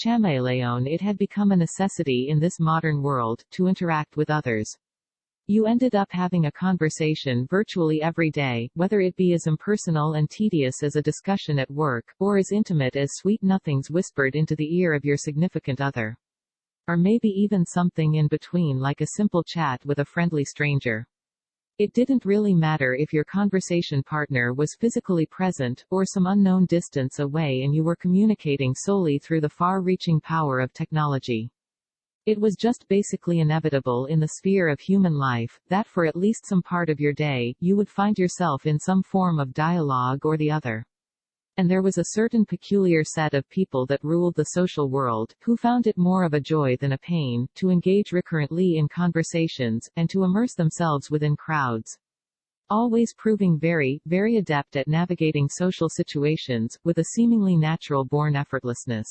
Chamaeleon It had become a necessity in this modern world, to interact with others. You ended up having a conversation virtually every day, whether it be as impersonal and tedious as a discussion at work, or as intimate as sweet nothings whispered into the ear of your significant other. Or maybe even something in between, like a simple chat with a friendly stranger. It didn't really matter if your conversation partner was physically present, or some unknown distance away and you were communicating solely through the far-reaching power of technology. It was just basically inevitable in the sphere of human life, that for at least some part of your day, you would find yourself in some form of dialogue or the other. And there was a certain peculiar set of people that ruled the social world, who found it more of a joy than a pain, to engage recurrently in conversations, and to immerse themselves within crowds. Always proving very, very adept at navigating social situations, with a seemingly natural-born effortlessness.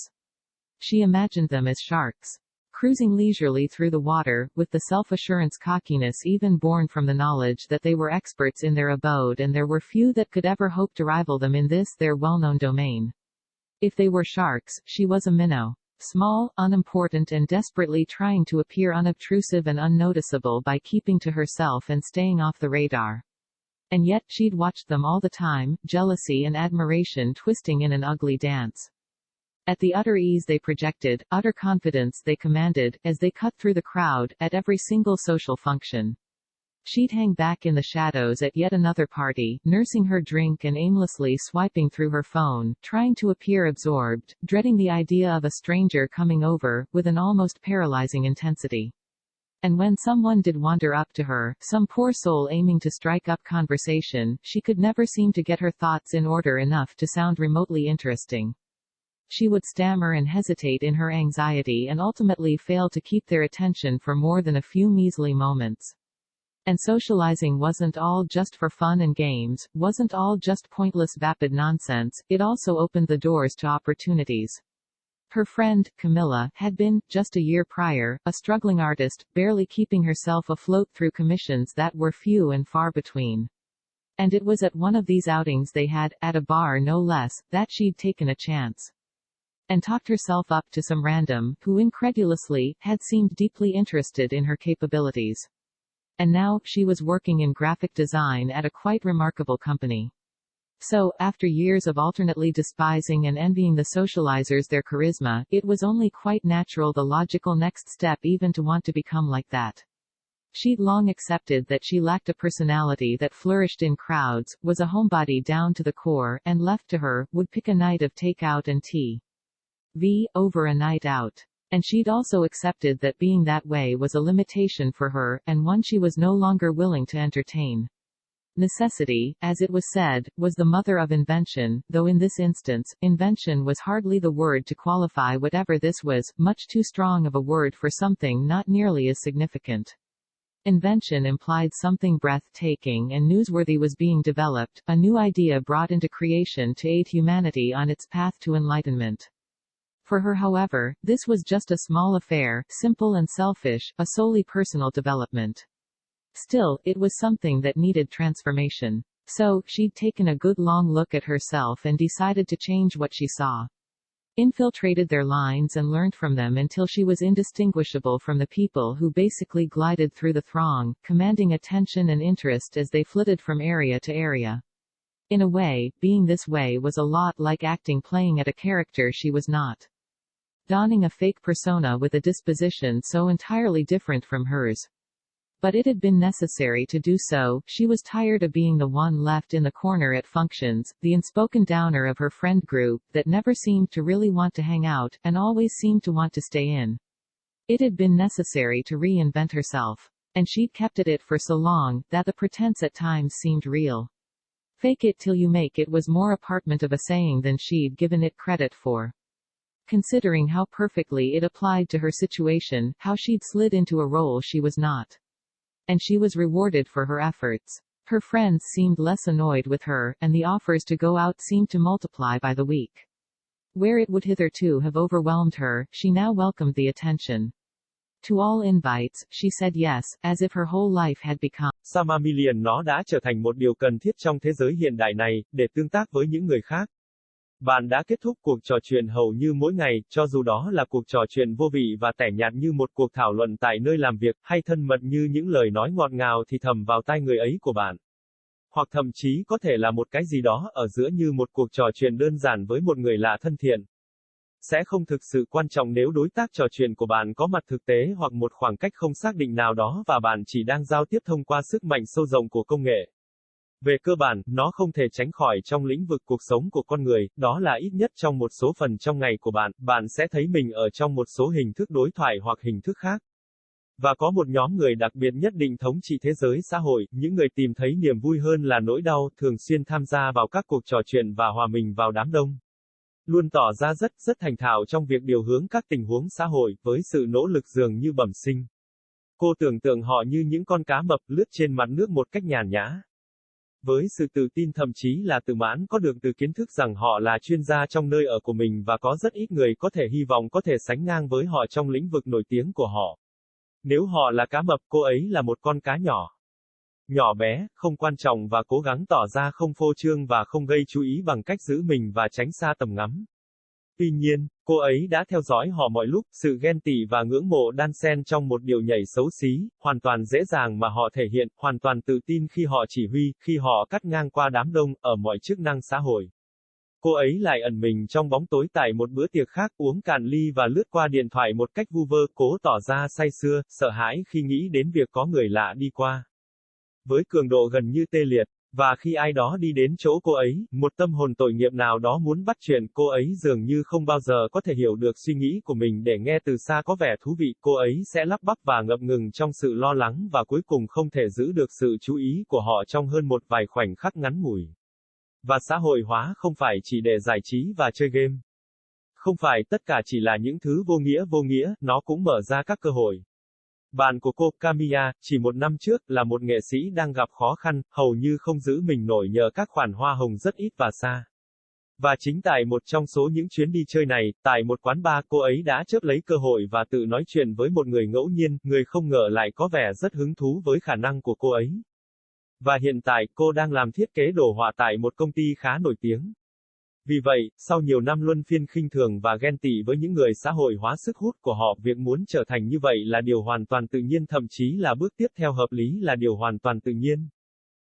She imagined them as sharks. Cruising leisurely through the water, with the self-assurance cockiness even born from the knowledge that they were experts in their abode and there were few that could ever hope to rival them in this their well-known domain. If they were sharks, she was a minnow. Small, unimportant and desperately trying to appear unobtrusive and unnoticeable by keeping to herself and staying off the radar. And yet, she'd watched them all the time, jealousy and admiration twisting in an ugly dance. At the utter ease they projected, utter confidence they commanded, as they cut through the crowd, at every single social function. She'd hang back in the shadows at yet another party, nursing her drink and aimlessly swiping through her phone, trying to appear absorbed, dreading the idea of a stranger coming over, with an almost paralyzing intensity. And when someone did wander up to her, some poor soul aiming to strike up conversation, she could never seem to get her thoughts in order enough to sound remotely interesting. She would stammer and hesitate in her anxiety and ultimately fail to keep their attention for more than a few measly moments. And socializing wasn't all just for fun and games, wasn't all just pointless vapid nonsense, it also opened the doors to opportunities. Her friend, Camilla, had been, just a year prior, a struggling artist, barely keeping herself afloat through commissions that were few and far between. And it was at one of these outings they had, at a bar no less, that she'd taken a chance. And talked herself up to some random, who incredulously, had seemed deeply interested in her capabilities. And now, she was working in graphic design at a quite remarkable company. So, after years of alternately despising and envying the socializers their charisma, it was only quite natural, the logical next step even, to want to become like that. She'd long accepted that she lacked a personality that flourished in crowds, was a homebody down to the core, and left to her, would pick a night of takeout and tea. Over a night out. And she'd also accepted that being that way was a limitation for her, and one she was no longer willing to entertain. Necessity, as it was said, was the mother of invention, though in this instance, invention was hardly the word to qualify whatever this was, much too strong of a word for something not nearly as significant. Invention implied something breathtaking and newsworthy was being developed, a new idea brought into creation to aid humanity on its path to enlightenment. For her, however, this was just a small affair, simple and selfish, a solely personal development. Still, it was something that needed transformation. So, she'd taken a good long look at herself and decided to change what she saw. Infiltrated their lines and learned from them until she was indistinguishable from the people who basically glided through the throng, commanding attention and interest as they flitted from area to area. In a way, being this way was a lot like acting, playing at a character she was not. Donning a fake persona with a disposition so entirely different from hers. But it had been necessary to do so. She was tired of being the one left in the corner at functions, the unspoken downer of her friend group, that never seemed to really want to hang out, and always seemed to want to stay in. It had been necessary to reinvent herself. And she'd kept at it for so long, that the pretense at times seemed real. Fake it till you make it was more apartment of a saying than she'd given it credit for. Considering how perfectly it applied to her situation, how she'd slid into a role she was not. And she was rewarded for her efforts. Her friends seemed less annoyed with her, and the offers to go out seemed to multiply by the week. Where it would hitherto have overwhelmed her, she now welcomed the attention. To all invites, she said yes, as if her whole life had become. Chamaeleon nó đã trở thành một điều cần thiết trong thế giới hiện đại này, để tương tác với những người khác. Bạn đã kết thúc cuộc trò chuyện hầu như mỗi ngày, cho dù đó là cuộc trò chuyện vô vị và tẻ nhạt như một cuộc thảo luận tại nơi làm việc, hay thân mật như những lời nói ngọt ngào thì thầm vào tai người ấy của bạn. Hoặc thậm chí có thể là một cái gì đó ở giữa như một cuộc trò chuyện đơn giản với một người lạ thân thiện. Sẽ không thực sự quan trọng nếu đối tác trò chuyện của bạn có mặt thực tế hoặc một khoảng cách không xác định nào đó và bạn chỉ đang giao tiếp thông qua sức mạnh sâu rộng của công nghệ. Về cơ bản, nó không thể tránh khỏi trong lĩnh vực cuộc sống của con người, đó là ít nhất trong một số phần trong ngày của bạn, bạn sẽ thấy mình ở trong một số hình thức đối thoại hoặc hình thức khác. Và có một nhóm người đặc biệt nhất định thống trị thế giới xã hội, những người tìm thấy niềm vui hơn là nỗi đau, thường xuyên tham gia vào các cuộc trò chuyện và hòa mình vào đám đông. Luôn tỏ ra rất thành thạo trong việc điều hướng các tình huống xã hội, với sự nỗ lực dường như bẩm sinh. Cô tưởng tượng họ như những con cá mập lướt trên mặt nước một cách nhàn nhã. Với sự tự tin thậm chí là tự mãn có được từ kiến thức rằng họ là chuyên gia trong nơi ở của mình và có rất ít người có thể hy vọng có thể sánh ngang với họ trong lĩnh vực nổi tiếng của họ. Nếu họ là cá mập, cô ấy là một con cá nhỏ. Nhỏ bé, không quan trọng và cố gắng tỏ ra không phô trương và không gây chú ý bằng cách giữ mình và tránh xa tầm ngắm. Tuy nhiên, cô ấy đã theo dõi họ mọi lúc, sự ghen tị và ngưỡng mộ đan xen trong một điệu nhảy xấu xí, hoàn toàn dễ dàng mà họ thể hiện, hoàn toàn tự tin khi họ chỉ huy, khi họ cắt ngang qua đám đông, ở mọi chức năng xã hội. Cô ấy lại ẩn mình trong bóng tối tại một bữa tiệc khác, uống cạn ly và lướt qua điện thoại một cách vu vơ, cố tỏ ra say sưa, sợ hãi khi nghĩ đến việc có người lạ đi qua. Với cường độ gần như tê liệt, và khi ai đó đi đến chỗ cô ấy, một tâm hồn tội nghiệp nào đó muốn bắt chuyện, cô ấy dường như không bao giờ có thể hiểu được suy nghĩ của mình để nghe từ xa có vẻ thú vị, cô ấy sẽ lắp bắp và ngập ngừng trong sự lo lắng và cuối cùng không thể giữ được sự chú ý của họ trong hơn một vài khoảnh khắc ngắn ngủi. Và xã hội hóa không phải chỉ để giải trí và chơi game. Không phải tất cả chỉ là những thứ vô nghĩa, nó cũng mở ra các cơ hội. Bạn của cô, Camilla, chỉ một năm trước, là một nghệ sĩ đang gặp khó khăn, hầu như không giữ mình nổi nhờ các khoản hoa hồng rất ít và xa. Và chính tại một trong số những chuyến đi chơi này, tại một quán bar, cô ấy đã chớp lấy cơ hội và tự nói chuyện với một người ngẫu nhiên, người không ngờ lại có vẻ rất hứng thú với khả năng của cô ấy. Và hiện tại, cô đang làm thiết kế đồ họa tại một công ty khá nổi tiếng. Vì vậy, sau nhiều năm luân phiên khinh thường và ghen tị với những người xã hội hóa sức hút của họ, việc muốn trở thành như vậy là điều hoàn toàn tự nhiên, thậm chí là bước tiếp theo hợp lý là điều hoàn toàn tự nhiên.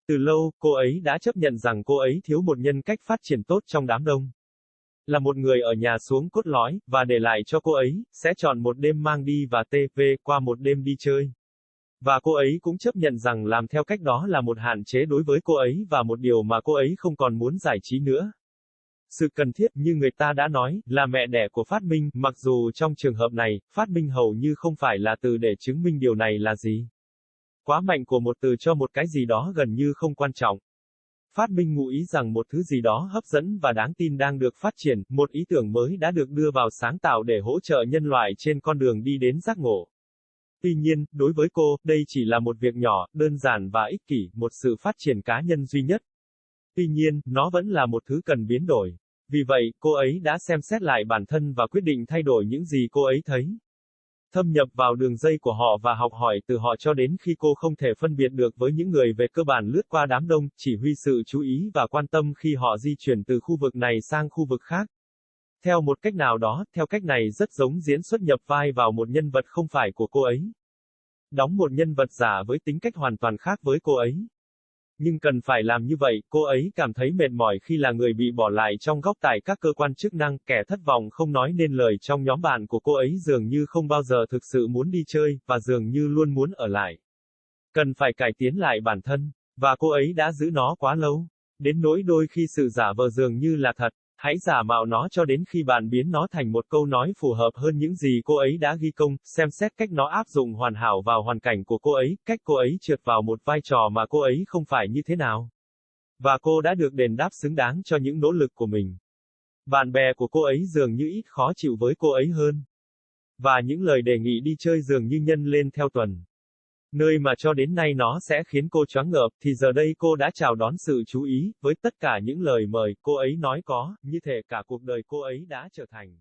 Từ lâu, cô ấy đã chấp nhận rằng cô ấy thiếu một nhân cách phát triển tốt trong đám đông. Là một người ở nhà xuống cốt lõi, và để lại cho cô ấy, sẽ chọn một đêm mang đi và TV qua một đêm đi chơi. Và cô ấy cũng chấp nhận rằng làm theo cách đó là một hạn chế đối với cô ấy và một điều mà cô ấy không còn muốn giải trí nữa. Sự cần thiết, như người ta đã nói, là mẹ đẻ của phát minh, mặc dù trong trường hợp này, phát minh hầu như không phải là từ để chứng minh điều này là gì. Quá mạnh của một từ cho một cái gì đó gần như không quan trọng. Phát minh ngụ ý rằng một thứ gì đó hấp dẫn và đáng tin đang được phát triển, một ý tưởng mới đã được đưa vào sáng tạo để hỗ trợ nhân loại trên con đường đi đến giác ngộ. Tuy nhiên, đối với cô, đây chỉ là một việc nhỏ, đơn giản và ích kỷ, một sự phát triển cá nhân duy nhất. Tuy nhiên, nó vẫn là một thứ cần biến đổi. Vì vậy, cô ấy đã xem xét lại bản thân và quyết định thay đổi những gì cô ấy thấy. Thâm nhập vào đường dây của họ và học hỏi từ họ cho đến khi cô không thể phân biệt được với những người về cơ bản lướt qua đám đông, chỉ huy sự chú ý và quan tâm khi họ di chuyển từ khu vực này sang khu vực khác. Theo một cách nào đó, theo cách này rất giống diễn xuất nhập vai vào một nhân vật không phải của cô ấy. Đóng một nhân vật giả với tính cách hoàn toàn khác với cô ấy. Nhưng cần phải làm như vậy, cô ấy cảm thấy mệt mỏi khi là người bị bỏ lại trong góc tại các cơ quan chức năng, kẻ thất vọng không nói nên lời trong nhóm bạn của cô ấy dường như không bao giờ thực sự muốn đi chơi, và dường như luôn muốn ở lại. Cần phải cải tiến lại bản thân, và cô ấy đã giữ nó quá lâu. Đến nỗi đôi khi sự giả vờ dường như là thật. Hãy giả mạo nó cho đến khi bạn biến nó thành một câu nói phù hợp hơn những gì cô ấy đã ghi công, xem xét cách nó áp dụng hoàn hảo vào hoàn cảnh của cô ấy, cách cô ấy trượt vào một vai trò mà cô ấy không phải như thế nào. Và cô đã được đền đáp xứng đáng cho những nỗ lực của mình. Bạn bè của cô ấy dường như ít khó chịu với cô ấy hơn. Và những lời đề nghị đi chơi dường như nhân lên theo tuần. Nơi mà cho đến nay nó sẽ khiến cô choáng ngợp, thì giờ đây cô đã chào đón sự chú ý, với tất cả những lời mời cô ấy nói có, như thể cả cuộc đời cô ấy đã trở thành